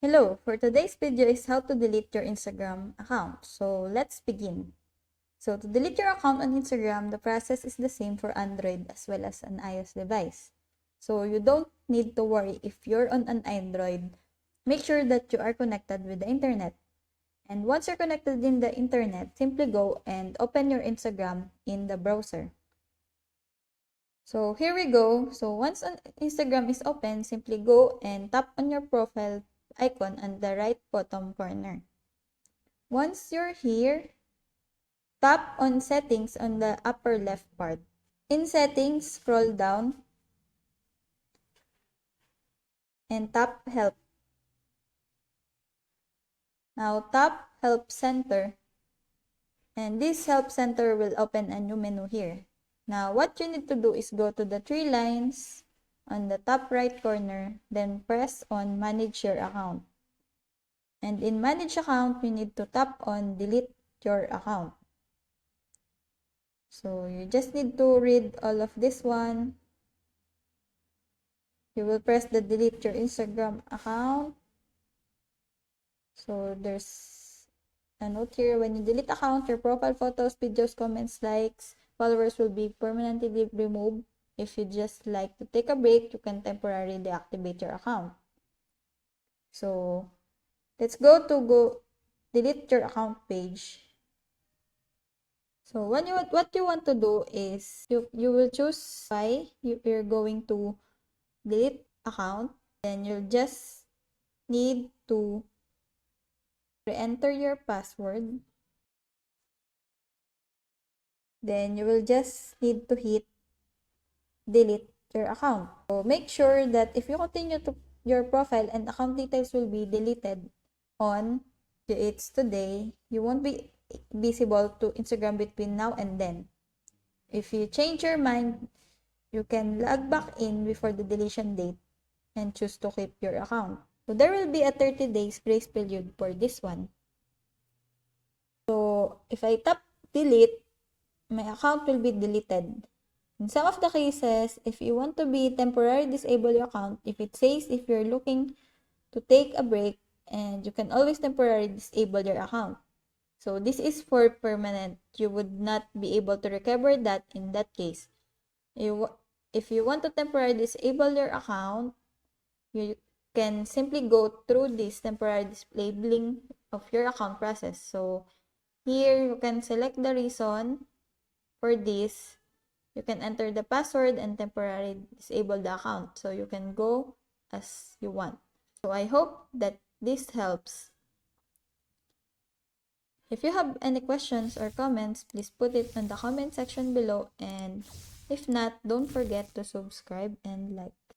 Hello, for today's video is how to delete your Instagram account. So let's begin. So to delete your account on Instagram, the process is the same for Android as well as an iOS device. So you don't need to worry if you're on an Android. Make sure that you are connected with the internet. And once you're connected in the internet, simply go and open your Instagram in the browser. So here we go. So once Instagram is open, simply go and tap on your profile icon on the right bottom corner. Once you're here, tap on settings on the upper left part. In settings, scroll down and tap help. Now tap help center. And this help center will open a new menu here. Now what you need to do is go to the three lines on the top right corner, then press on manage your account. And in manage account, you need to tap on delete your account. So you just need to read all of this one. You will press the delete your Instagram account. So there's a note here, when you delete account, your profile photos, videos, comments, likes, followers will be permanently removed. If you just like to take a break, you can temporarily deactivate your account. So let's go delete your account page. So what you want to do is you will choose why you're going to delete account. Then you'll just need to re-enter your password. Then you will just need to hit delete your account. So make sure that if you continue to your profile and account details will be deleted on it's today, you won't be visible to Instagram between now and then. If you change your mind, you can log back in before the deletion date and choose to keep your account. So there will be a 30 days grace period for this one. So if I tap delete, my account will be deleted. In some of the cases, if you want to be temporarily disable your account, if it says if you're looking to take a break, and you can always temporarily disable your account. So this is for permanent. You would not be able to recover that in that case. If you want to temporarily disable your account, you can simply go through this temporary disabling of your account process. So here you can select the reason for this. You can enter the password and temporarily disable the account. So you can go as you want. So I hope that this helps. If you have any questions or comments, please put it in the comment section below, and if not, don't forget to subscribe and like.